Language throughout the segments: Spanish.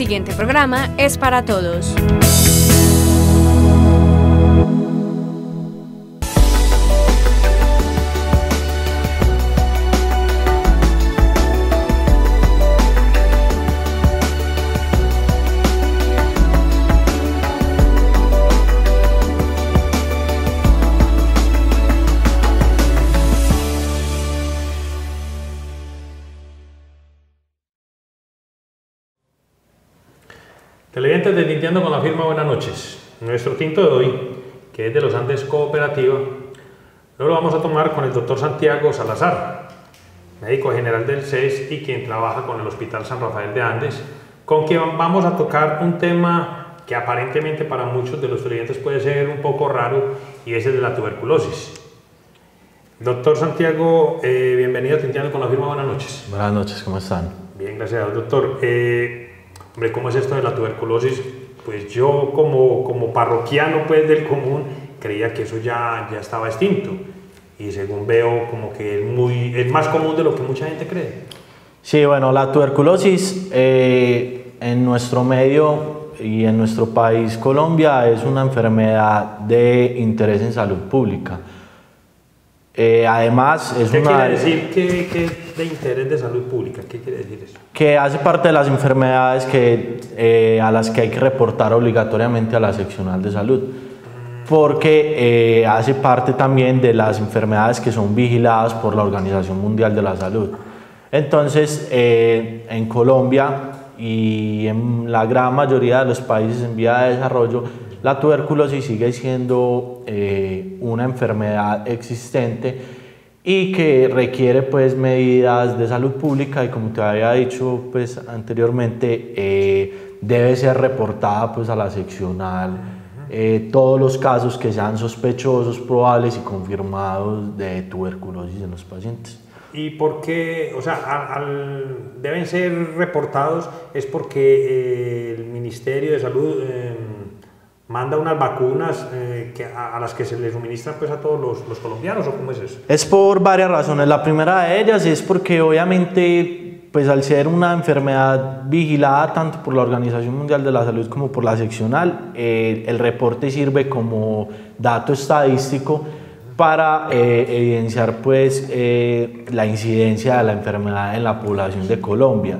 siguiente programa es para todos. Televidentes de Tinteando con la firma, buenas noches. Nuestro tinto de hoy, que es de los Andes Cooperativa, hoy lo vamos a tomar con el doctor Santiago Salazar, médico general del CES y quien trabaja con el Hospital San Rafael de Andes, con quien vamos a tocar un tema que aparentemente para muchos de los televidentes puede ser un poco raro, y es el de la tuberculosis. Doctor Santiago, bienvenido a Tinteando con la firma, buenas noches. Buenas noches, ¿cómo están? Bien, gracias, doctor. Hombre, ¿cómo es esto de la tuberculosis? Pues yo como parroquiano pues, del común creía que eso ya estaba extinto, y según veo como que es más común de lo que mucha gente cree. Sí, bueno, la tuberculosis en nuestro medio y en nuestro país, Colombia, es una enfermedad de interés en salud pública. Además, es ¿Qué una... quiere decir que de interés de salud pública? ¿Qué quiere decir eso? Que hace parte de las enfermedades a las que hay que reportar obligatoriamente a la seccional de salud, porque hace parte también de las enfermedades que son vigiladas por la Organización Mundial de la Salud. Entonces, en Colombia y en la gran mayoría de los países en vía de desarrollo, la tuberculosis sigue siendo una enfermedad existente y que requiere pues medidas de salud pública, y como te había dicho pues anteriormente, debe ser reportada pues a la seccional todos los casos que sean sospechosos, probables y confirmados de tuberculosis en los pacientes. ¿Y por qué? O sea, deben ser reportados, es porque el Ministerio de Salud manda unas vacunas a las que se les suministran pues, a todos los colombianos, ¿o cómo es eso? Es por varias razones. La primera de ellas es porque obviamente pues, al ser una enfermedad vigilada tanto por la Organización Mundial de la Salud como por la seccional, el reporte sirve como dato estadístico para evidenciar pues, la incidencia de la enfermedad en la población de Colombia.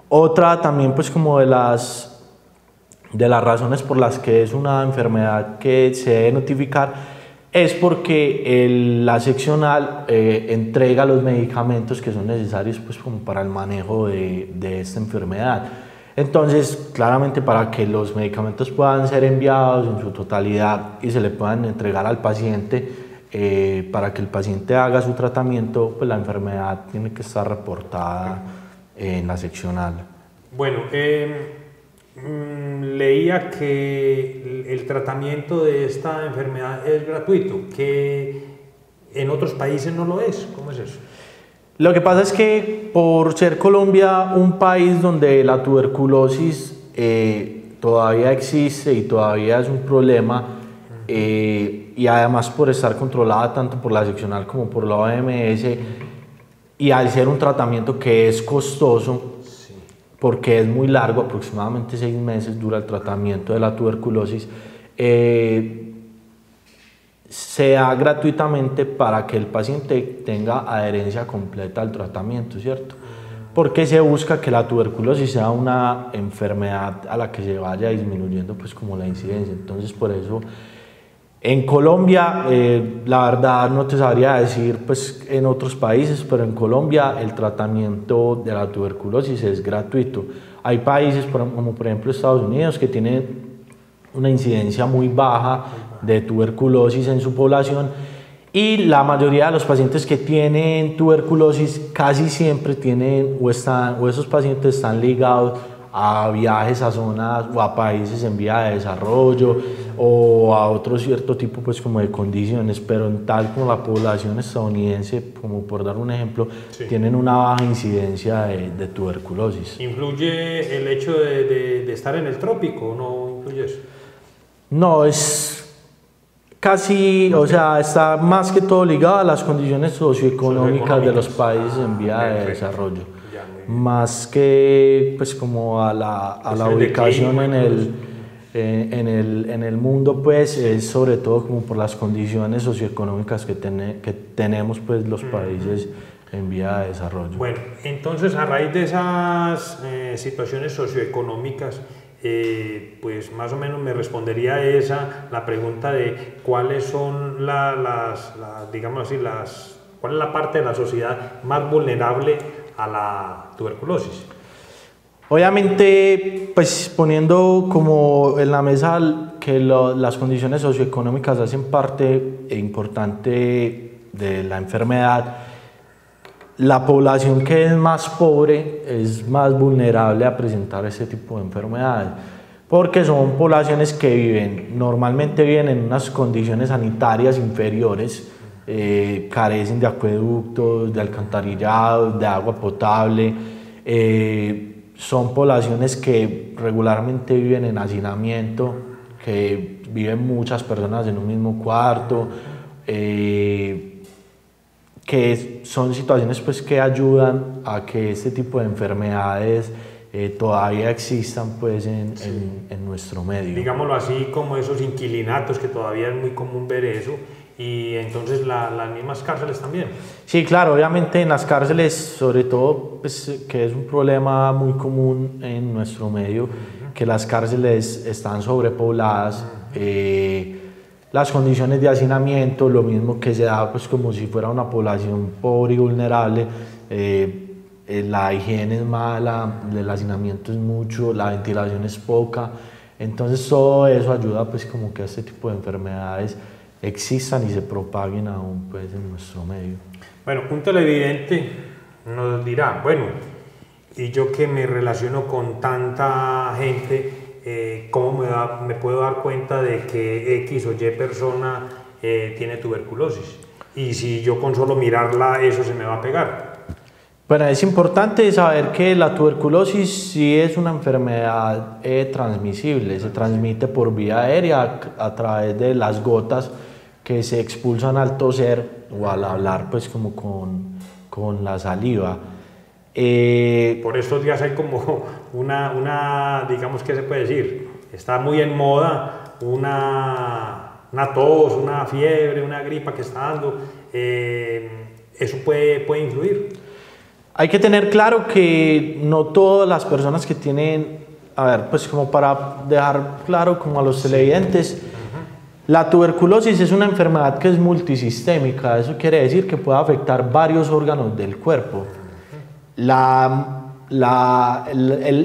Otra también pues, como de las razones por las que es una enfermedad que se debe notificar es porque la seccional entrega los medicamentos que son necesarios pues, como para el manejo de esta enfermedad. Entonces, claramente para que los medicamentos puedan ser enviados en su totalidad y se le puedan entregar al paciente, para que el paciente haga su tratamiento, pues la enfermedad tiene que estar reportada en la seccional. Bueno, leía que el tratamiento de esta enfermedad es gratuito, que en otros países no lo es. ¿Cómo es eso? Lo que pasa es que por ser Colombia un país donde la tuberculosis todavía existe y todavía es un problema, y además por estar controlada tanto por la seccional como por la OMS, y al ser un tratamiento que es costoso, porque es muy largo, aproximadamente 6 meses dura el tratamiento de la tuberculosis, se da gratuitamente para que el paciente tenga adherencia completa al tratamiento, ¿cierto? Porque se busca que la tuberculosis sea una enfermedad a la que se vaya disminuyendo pues como la incidencia. Entonces por eso en Colombia, la verdad no te sabría decir pues en otros países, pero en Colombia el tratamiento de la tuberculosis es gratuito. Hay países como por ejemplo Estados Unidos que tienen una incidencia muy baja de tuberculosis en su población, y la mayoría de los pacientes que tienen tuberculosis casi siempre tienen o esos pacientes están ligados a viajes a zonas o a países en vía de desarrollo o a otro cierto tipo pues como de condiciones, pero en tal como la población estadounidense, como por dar un ejemplo, tienen una baja incidencia de tuberculosis. ¿Influye el hecho de estar en el trópico o no influye eso? No, es casi, o sea, está más que todo ligado a las condiciones socioeconómicas de los países en vía de desarrollo. Ya, muy bien. más que pues como a la ubicación clima, en el mundo, pues es sobre todo como por las condiciones socioeconómicas que tenemos pues los países en vía de desarrollo. Bueno, entonces a raíz de esas situaciones socioeconómicas, pues más o menos me respondería la pregunta de cuáles son digamos así, cuál es la parte de la sociedad más vulnerable a la tuberculosis. Obviamente, pues poniendo como en la mesa que las condiciones socioeconómicas hacen parte importante de la enfermedad, la población que es más pobre es más vulnerable a presentar este tipo de enfermedades, porque son poblaciones que normalmente viven en unas condiciones sanitarias inferiores, carecen de acueductos, de alcantarillado, de agua potable, son poblaciones que regularmente viven en hacinamiento, que viven muchas personas en un mismo cuarto, que son situaciones pues que ayudan a que este tipo de enfermedades todavía existan pues en nuestro medio. Digámoslo así, como esos inquilinatos, que todavía es muy común ver eso, y entonces las mismas cárceles también. Sí, claro, obviamente en las cárceles, sobre todo, pues, que es un problema muy común en nuestro medio, que las cárceles están sobrepobladas, las condiciones de hacinamiento, lo mismo que se da pues como si fuera una población pobre y vulnerable, la higiene es mala, el hacinamiento es mucho, la ventilación es poca, entonces todo eso ayuda pues como que este tipo de enfermedades existan y se propaguen aún pues en nuestro medio. Bueno, un televidente nos dirá, bueno, y yo que me relaciono con tanta gente, ¿cómo me puedo dar cuenta de que X o Y persona tiene tuberculosis? Y si yo con solo mirarla eso se me va a pegar. Bueno, es importante saber que la tuberculosis sí es una enfermedad transmisible, se transmite por vía aérea a través de las gotas que se expulsan al toser o al hablar pues como con la saliva. Por estos días hay como digamos, ¿qué se puede decir? Está muy en moda una tos, una fiebre, una gripa que está dando. ¿Eso puede influir? Hay que tener claro que no todas las personas que tienen, a ver, pues como para dejar claro como a los televidentes, la tuberculosis es una enfermedad que es multisistémica, eso quiere decir que puede afectar varios órganos del cuerpo. El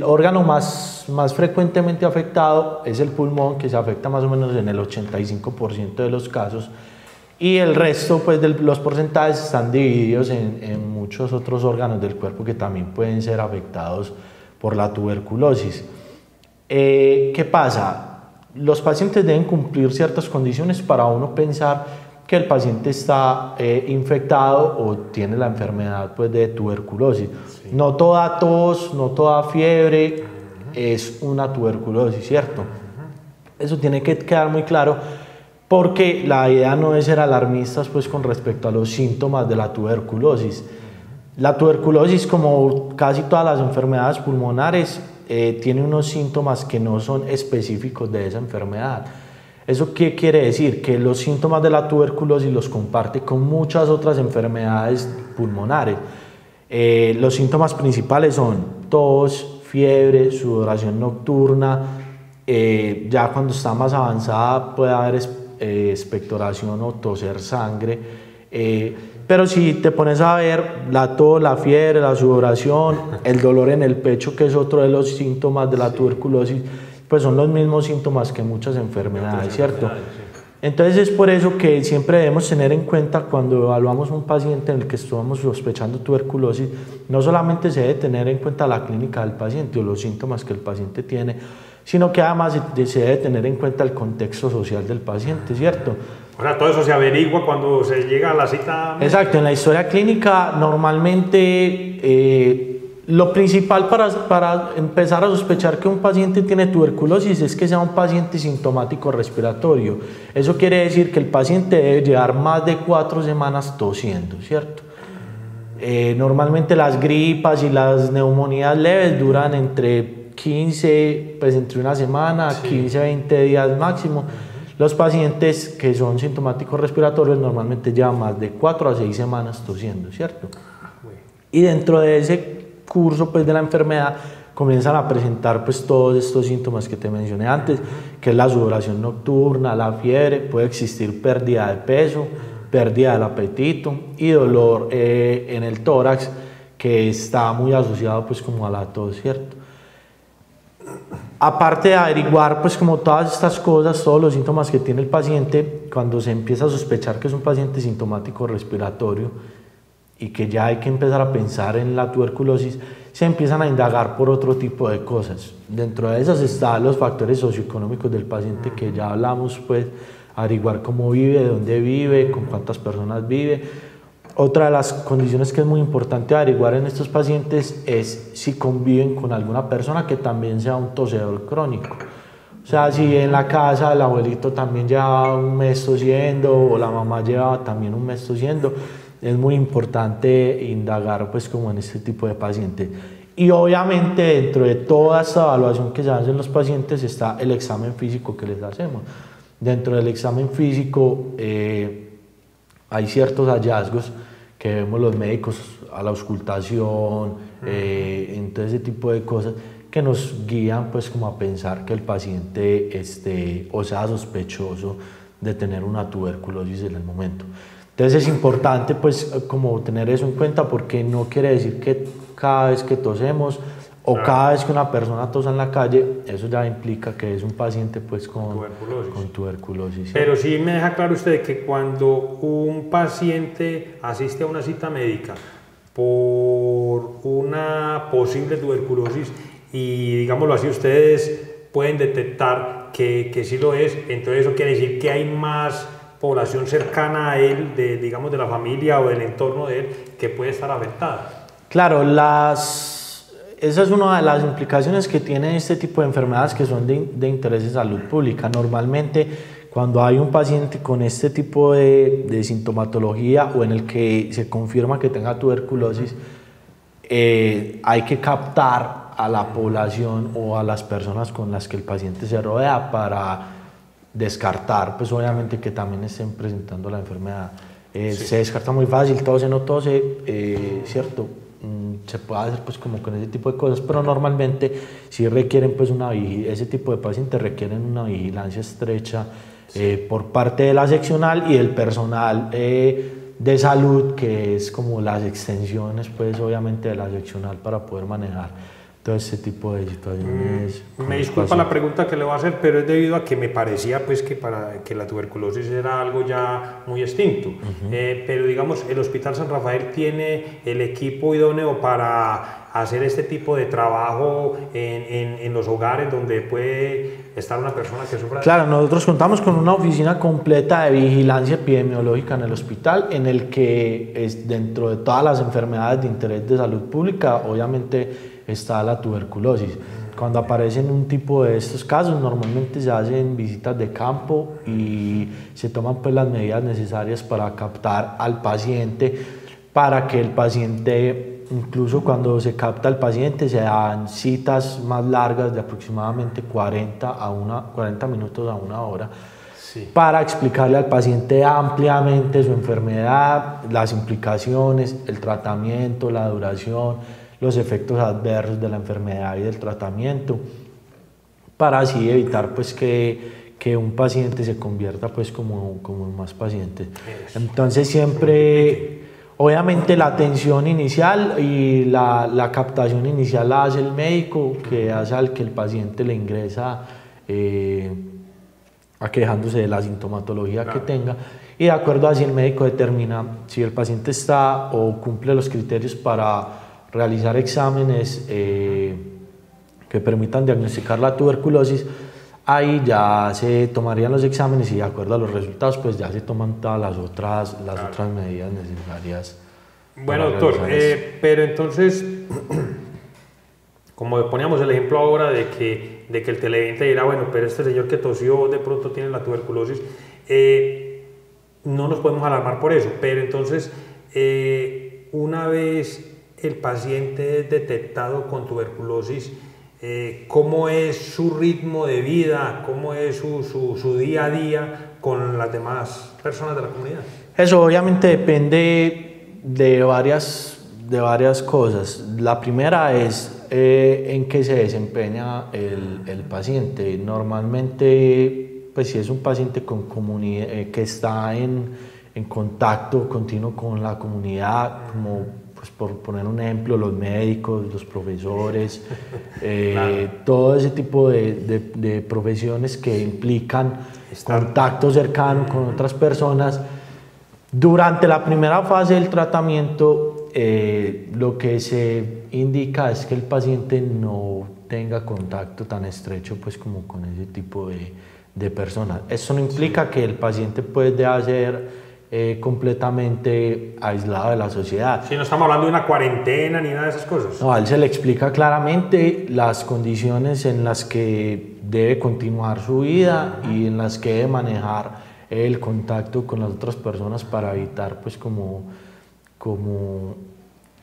órgano más frecuentemente afectado es el pulmón, que se afecta más o menos en el 85% de los casos, y el resto pues, de los porcentajes están divididos en muchos otros órganos del cuerpo que también pueden ser afectados por la tuberculosis. ¿Qué pasa? Los pacientes deben cumplir ciertas condiciones para uno pensar que el paciente está infectado o tiene la enfermedad pues, de tuberculosis. Sí. No toda tos, no toda fiebre es una tuberculosis, ¿cierto? Eso tiene que quedar muy claro, porque la idea no es ser alarmistas pues, con respecto a los síntomas de la tuberculosis. La tuberculosis, como casi todas las enfermedades pulmonares, tiene unos síntomas que no son específicos de esa enfermedad. ¿Eso qué quiere decir? Que los síntomas de la tuberculosis los comparte con muchas otras enfermedades pulmonares. Los síntomas principales son tos, fiebre, sudoración nocturna, ya cuando está más avanzada puede haber expectoración o toser sangre, pero si te pones a ver la tos, la fiebre, la sudoración, el dolor en el pecho, que es otro de los síntomas de la tuberculosis, pues son los mismos síntomas que muchas enfermedades, ¿cierto? Entonces es por eso que siempre debemos tener en cuenta cuando evaluamos un paciente en el que estamos sospechando tuberculosis, no solamente se debe tener en cuenta la clínica del paciente o los síntomas que el paciente tiene, sino que además se debe tener en cuenta el contexto social del paciente, ¿cierto? O sea, todo eso se averigua cuando se llega a la cita. Exacto, en la historia clínica normalmente lo principal para empezar a sospechar que un paciente tiene tuberculosis es que sea un paciente sintomático respiratorio. Eso quiere decir que el paciente debe llevar más de 4 semanas tosiendo, ¿cierto? Normalmente las gripas y las neumonías leves duran entre 15, pues entre una semana, Sí. 15 a 20 días máximo. Los pacientes que son sintomáticos respiratorios normalmente llevan más de 4 a 6 semanas tosiendo, ¿cierto? Bueno. Y dentro de ese curso pues, de la enfermedad comienzan a presentar pues, todos estos síntomas que te mencioné antes, que es la sudoración nocturna, la fiebre, puede existir pérdida de peso, pérdida del apetito y dolor en el tórax, que está muy asociado pues, como a la tos, ¿cierto? Aparte de averiguar pues como todas estas cosas, todos los síntomas que tiene el paciente, cuando se empieza a sospechar que es un paciente sintomático respiratorio y que ya hay que empezar a pensar en la tuberculosis, se empiezan a indagar por otro tipo de cosas. Dentro de esas están los factores socioeconómicos del paciente que ya hablamos, pues averiguar cómo vive, de dónde vive, con cuántas personas vive. Otra de las condiciones que es muy importante averiguar en estos pacientes es si conviven con alguna persona que también sea un tosedor crónico. O sea, si en la casa el abuelito también lleva un mes tosiendo o la mamá lleva también un mes tosiendo, es muy importante indagar pues como en este tipo de pacientes. Y obviamente dentro de toda esta evaluación que se hace en los pacientes está el examen físico que les hacemos. Dentro del examen físico hay ciertos hallazgos que vemos los médicos a la auscultación, en todo ese tipo de cosas que nos guían pues como a pensar que el paciente o sea sospechoso de tener una tuberculosis en el momento. Entonces es importante pues como tener eso en cuenta, porque no quiere decir que cada vez que tosemos o cada vez que una persona tosa en la calle, eso ya implica que es un paciente pues con tuberculosis. Pero sí me deja claro usted que cuando un paciente asiste a una cita médica por una posible tuberculosis y digámoslo así, ustedes pueden detectar que sí lo es, entonces eso quiere decir que hay más población cercana a él, digamos de la familia o del entorno de él, que puede estar afectada. Claro, esa es una de las implicaciones que tiene este tipo de enfermedades que son de interés de salud pública. Normalmente, cuando hay un paciente con este tipo de sintomatología o en el que se confirma que tenga tuberculosis, hay que captar a la población o a las personas con las que el paciente se rodea para descartar, pues obviamente que también estén presentando la enfermedad. Sí. Se descarta muy fácil, tose, no tose, ¿cierto? Se puede hacer pues como con ese tipo de cosas, pero normalmente sí requieren pues ese tipo de pacientes requieren una vigilancia estrecha por parte de la seccional y del personal de salud, que es como las extensiones pues obviamente de la seccional, para poder manejar todo ese tipo de situaciones. Me disculpa la pregunta que le voy a hacer, pero es debido a que me parecía pues que la tuberculosis era algo ya muy extinto. Pero digamos, el Hospital San Rafael tiene el equipo idóneo para hacer este tipo de trabajo en los hogares donde puede estar una persona que sufra. Claro, nosotros contamos con una oficina completa de vigilancia epidemiológica en el hospital, en el que es dentro de todas las enfermedades de interés de salud pública, obviamente está la tuberculosis. Cuando aparecen un tipo de estos casos, normalmente se hacen visitas de campo y se toman pues las medidas necesarias para captar al paciente, para que el paciente, incluso cuando se capta al paciente, se dan citas más largas de aproximadamente 40 minutos a una hora, sí, para explicarle al paciente ampliamente su enfermedad, las implicaciones, el tratamiento, la duración, los efectos adversos de la enfermedad y del tratamiento, para así evitar pues que un paciente se convierta pues como en más pacientes. Entonces siempre, obviamente la atención inicial y la captación inicial la hace el médico, que hace al que el paciente le ingresa aquejándose de la sintomatología que tenga, y de acuerdo a si el médico determina si el paciente está o cumple los criterios para realizar exámenes que permitan diagnosticar la tuberculosis, ahí ya se tomarían los exámenes y de acuerdo a los resultados pues ya se toman todas las otras medidas necesarias. Bueno, doctor, pero entonces, como poníamos el ejemplo ahora de que el televidente dirá, bueno, pero este señor que tosió de pronto tiene la tuberculosis, no nos podemos alarmar por eso, pero entonces una vez el paciente es detectado con tuberculosis, ¿cómo es su ritmo de vida? ¿Cómo es su día a día con las demás personas de la comunidad? Eso obviamente depende de varias cosas. La primera es en qué se desempeña el paciente. Normalmente, pues si es un paciente con que está en contacto continuo con la comunidad, como pues por poner un ejemplo, los médicos, los profesores, Claro. todo ese tipo de profesiones que implican contacto cercano con otras personas. Durante la primera fase del tratamiento, lo que se indica es que el paciente no tenga contacto tan estrecho pues, como con ese tipo de personas. Eso no implica que el paciente puede ser completamente aislado de la sociedad. Sí, no estamos hablando de una cuarentena ni nada de esas cosas. No, a él se le explica claramente las condiciones en las que debe continuar su vida y en las que debe manejar el contacto con las otras personas para evitar pues como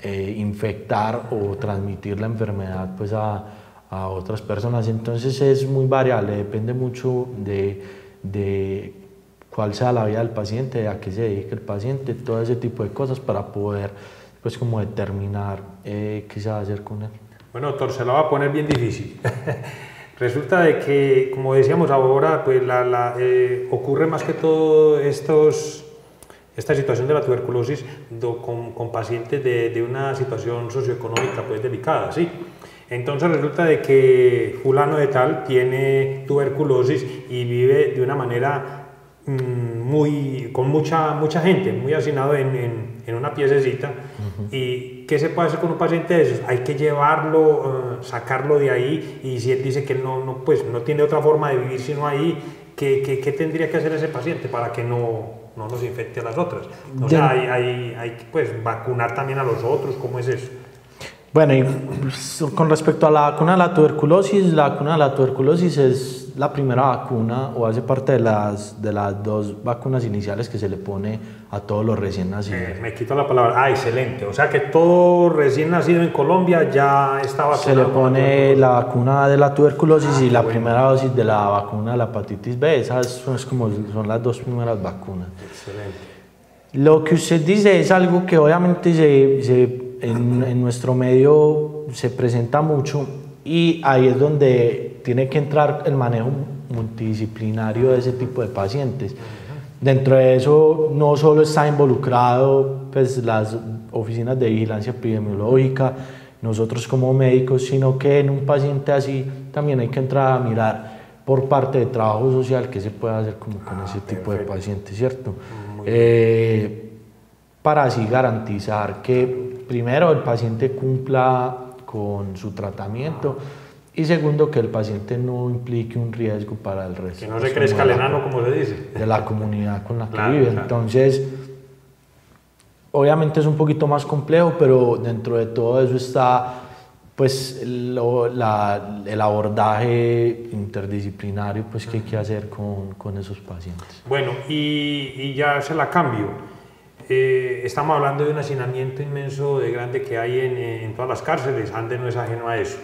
infectar o transmitir la enfermedad pues a otras personas. Entonces es muy variable, depende mucho de cuál sea la vida del paciente, a qué se dedique el paciente, todo ese tipo de cosas para poder pues como determinar qué se va a hacer con él. Bueno, doctor, se lo va a poner bien difícil. Resulta de que, como decíamos ahora, pues ocurre más que todo esta situación de la tuberculosis con pacientes de una situación socioeconómica pues delicada, ¿sí? Entonces resulta de que fulano de tal tiene tuberculosis y vive de una manera con mucha gente, muy hacinado en una piececita. ¿Y qué se puede hacer con un paciente de esos? Hay que llevarlo, sacarlo de ahí, y si él dice que pues, no tiene otra forma de vivir sino ahí, ¿qué tendría que hacer ese paciente para que no nos infecte a las otras? O sea, hay que pues, vacunar también a los otros, ¿cómo es eso? Bueno, y con respecto a la vacuna de la tuberculosis es la primera vacuna o hace parte de las dos vacunas iniciales que se le pone a todos los recién nacidos. Me quito la palabra. Excelente. O sea que todo recién nacido en Colombia ya está vacunado. Se le pone la vacuna de la tuberculosis y la primera dosis de la vacuna de la hepatitis B. Esas son las dos primeras vacunas. Excelente. Lo que usted dice es algo que obviamente en nuestro medio se presenta mucho, y ahí es donde tiene que entrar el manejo multidisciplinario de ese tipo de pacientes. Dentro de eso no solo está involucrado pues, las oficinas de vigilancia epidemiológica, nosotros como médicos, sino que en un paciente así también hay que entrar a mirar por parte de trabajo social qué se puede hacer como con ese tipo de pacientes, ¿cierto? Para así garantizar que primero el paciente cumpla con su tratamiento y segundo que el paciente no implique un riesgo para el resto. Que no se crezca el enano, como se dice. De la comunidad con la que Claro, vive. claro. Entonces, obviamente es un poquito más complejo, pero dentro de todo eso está pues el abordaje interdisciplinario pues, que hay que hacer con esos pacientes. Bueno, y ya se la cambio. Estamos hablando de un hacinamiento inmenso de grande que hay en todas las cárceles. Andes no es ajeno a eso.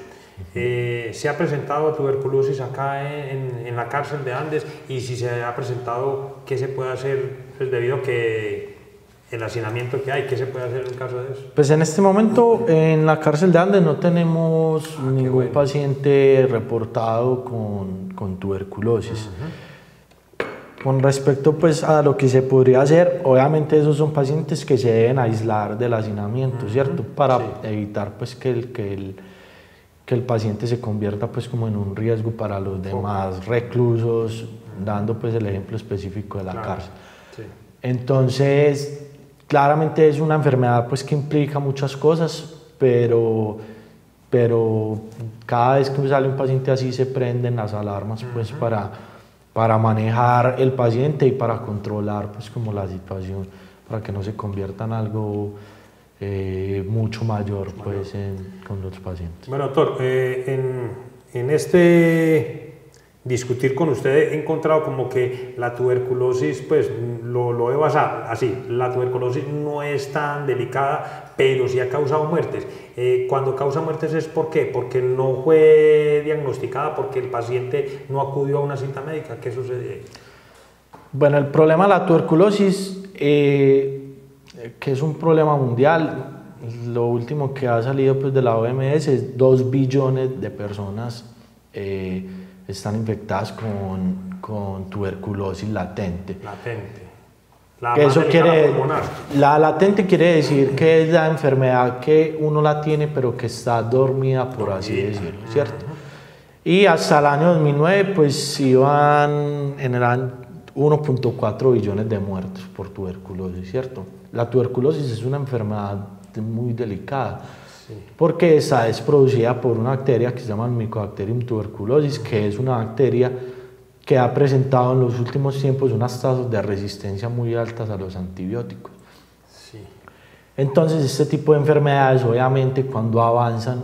¿Se ha presentado tuberculosis acá en la cárcel de Andes? Y si se ha presentado, ¿qué se puede hacer? Pues debido a que el hacinamiento que hay, ¿qué se puede hacer en caso de eso? Pues en este momento en la cárcel de Andes no tenemos ningún paciente reportado con tuberculosis. Con respecto pues, a lo que se podría hacer, obviamente esos son pacientes que se deben aislar del hacinamiento, ¿cierto? Para evitar pues, que el paciente se convierta pues, como en un riesgo para los demás reclusos, dando pues, el ejemplo específico de la cárcel. Sí. Entonces, claramente es una enfermedad pues, que implica muchas cosas, pero cada vez que sale un paciente así se prenden las alarmas pues, para manejar el paciente y para controlar pues, como la situación, para que no se convierta en algo mucho mayor pues, con los pacientes. Bueno, doctor, en este discutir con usted, he encontrado como que la tuberculosis, pues lo veo así, la tuberculosis no es tan delicada, pero sí ha causado muertes. Cuando causa muertes es ¿por qué? Porque no fue diagnosticada, porque el paciente no acudió a una cita médica. ¿Qué sucede ahí? Bueno, el problema de la tuberculosis, que es un problema mundial, lo último que ha salido pues, de la OMS es 2 billones de personas están infectadas con tuberculosis latente. Latente. La latente quiere decir que es la enfermedad que uno la tiene pero que está dormida, por así decirlo, ¿cierto? Y hasta el año 2009 pues iban generando 1.4 billones de muertos por tuberculosis, ¿cierto? La tuberculosis es una enfermedad muy delicada. Sí. Porque esa es producida por una bacteria que se llama Mycobacterium tuberculosis, que es una bacteria que ha presentado en los últimos tiempos unas tasas de resistencia muy altas a los antibióticos. Sí. Entonces este tipo de enfermedades obviamente cuando avanzan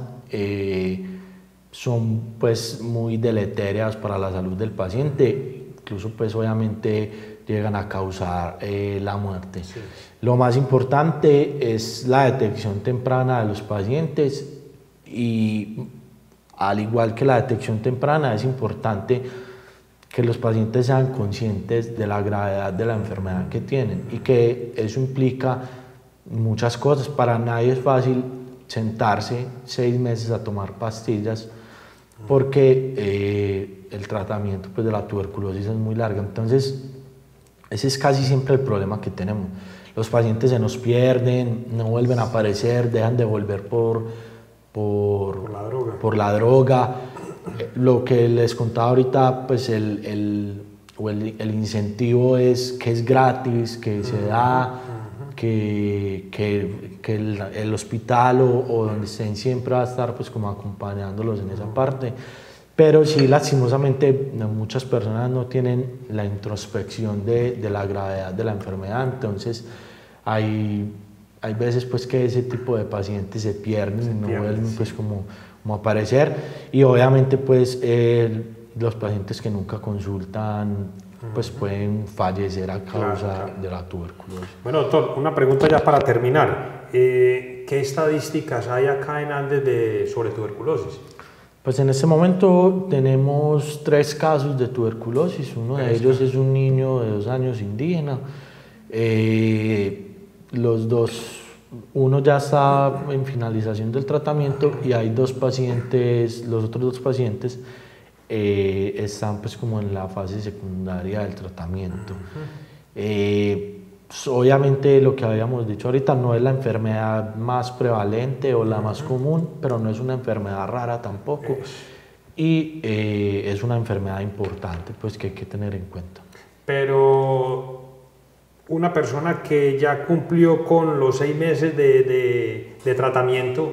son pues muy deleterias para la salud del paciente, incluso pues obviamente llegan a causar la muerte. Sí. Lo más importante es la detección temprana de los pacientes y al igual que la detección temprana es importante que los pacientes sean conscientes de la gravedad de la enfermedad que tienen y que eso implica muchas cosas. Para nadie es fácil sentarse 6 meses a tomar pastillas porque el tratamiento pues, de la tuberculosis es muy largo. Entonces, ese es casi siempre el problema que tenemos. Los pacientes se nos pierden, no vuelven a aparecer, dejan de volver por la droga. Lo que les contaba ahorita, pues el incentivo es que es gratis, que se da, que el hospital o donde estén siempre va a estar pues como acompañándolos en esa parte. Pero sí, lastimosamente, muchas personas no tienen la introspección de la gravedad de la enfermedad, entonces hay veces pues que ese tipo de pacientes se pierden y no vuelven pues como a aparecer, y obviamente pues los pacientes que nunca consultan pues pueden fallecer a causa de la tuberculosis. Bueno, doctor, una pregunta ya para terminar. ¿Qué estadísticas hay acá en Andes sobre tuberculosis? Pues en este momento tenemos 3 casos de tuberculosis. Uno de ellos es un niño de 2 años indígena. Uno ya está en finalización del tratamiento y hay 2 pacientes, los otros 2 pacientes están pues como en la fase secundaria del tratamiento. Obviamente lo que habíamos dicho ahorita no es la enfermedad más prevalente o la más común, pero no es una enfermedad rara tampoco y es una enfermedad importante pues que hay que tener en cuenta. Pero una persona que ya cumplió con los 6 meses de tratamiento,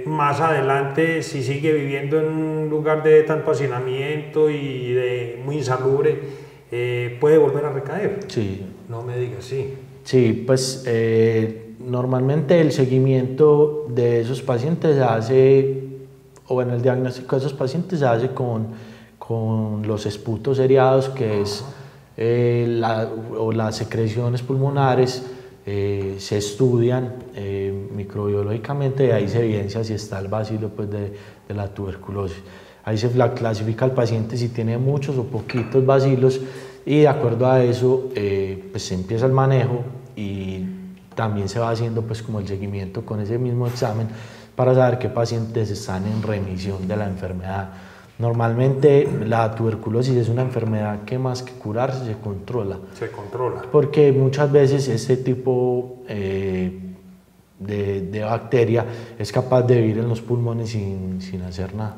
más adelante si sigue viviendo en un lugar de tanto hacinamiento y de muy insalubre, puede volver a recaer. Sí. No me digas, sí. Sí, pues normalmente el seguimiento de esos pacientes se hace, o en el diagnóstico de esos pacientes se hace con los esputos seriados, que es las secreciones pulmonares, se estudian microbiológicamente y ahí se evidencia si está el bacilo pues, de la tuberculosis. Ahí se clasifica al paciente si tiene muchos o poquitos bacilos y de acuerdo a eso pues se empieza el manejo y también se va haciendo pues como el seguimiento con ese mismo examen para saber qué pacientes están en remisión de la enfermedad. Normalmente la tuberculosis es una enfermedad que más que curarse se controla. Se controla. Porque muchas veces este tipo de bacteria es capaz de vivir en los pulmones sin hacer nada.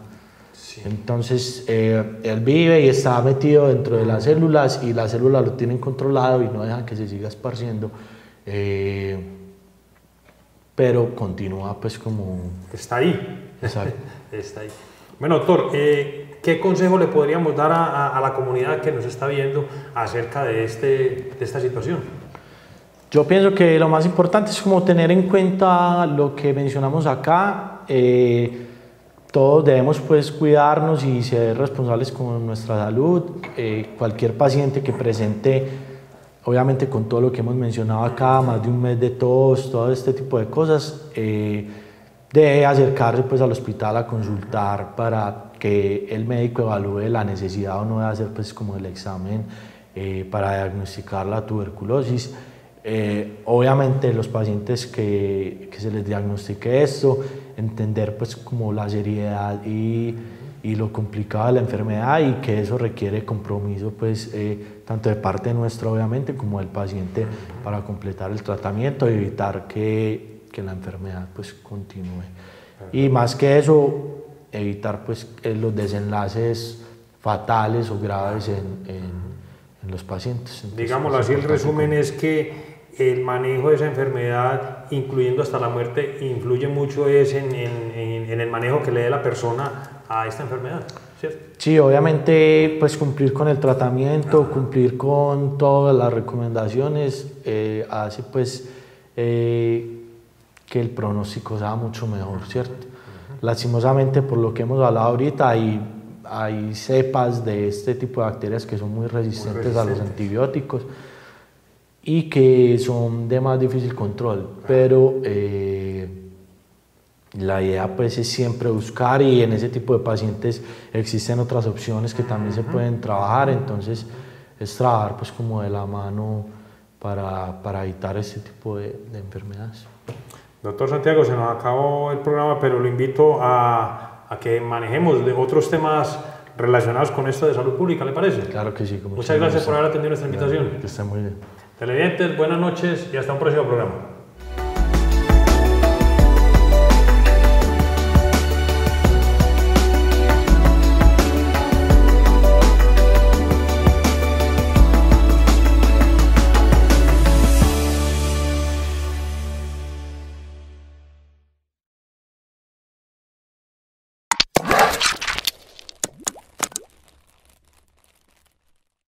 Sí. Entonces él vive y está metido dentro de las células y las células lo tienen controlado y no dejan que se siga esparciendo, pero continúa pues como... Está ahí. Exacto. Está ahí. Bueno, doctor, ¿qué consejo le podríamos dar a la comunidad que nos está viendo acerca de esta situación? Yo pienso que lo más importante es como tener en cuenta lo que mencionamos acá, todos debemos pues cuidarnos y ser responsables con nuestra salud. Cualquier paciente que presente, obviamente con todo lo que hemos mencionado acá, más de un mes de tos, todo este tipo de cosas, debe acercarse pues al hospital a consultar para que el médico evalúe la necesidad o no de hacer pues como el examen para diagnosticar la tuberculosis. Obviamente los pacientes que se les diagnostique esto, entender pues como la seriedad y lo complicado de la enfermedad, y que eso requiere compromiso pues tanto de parte nuestra obviamente como del paciente para completar el tratamiento y evitar que la enfermedad pues continúe. Y más que eso, evitar pues los desenlaces fatales o graves en los pacientes. Entonces, digámoslo así, el resumen es que el manejo de esa enfermedad, incluyendo hasta la muerte, influye mucho en el manejo que le dé la persona a esta enfermedad, ¿cierto? Sí, obviamente pues cumplir con el tratamiento, cumplir con todas las recomendaciones hace pues que el pronóstico sea mucho mejor, ¿cierto? Lastimosamente, por lo que hemos hablado ahorita, hay cepas de este tipo de bacterias que son muy resistentes a los antibióticos y que son de más difícil control, pero la idea pues es siempre buscar, y en ese tipo de pacientes existen otras opciones que también se pueden trabajar, entonces es trabajar pues como de la mano para evitar este tipo de enfermedades. Doctor Santiago, se nos acabó el programa, pero lo invito a que manejemos de otros temas relacionados con esto de salud pública, ¿le parece? Claro que sí. Muchas gracias por haber atendido nuestra invitación. Que esté muy bien. Televidentes, buenas noches y hasta un próximo programa.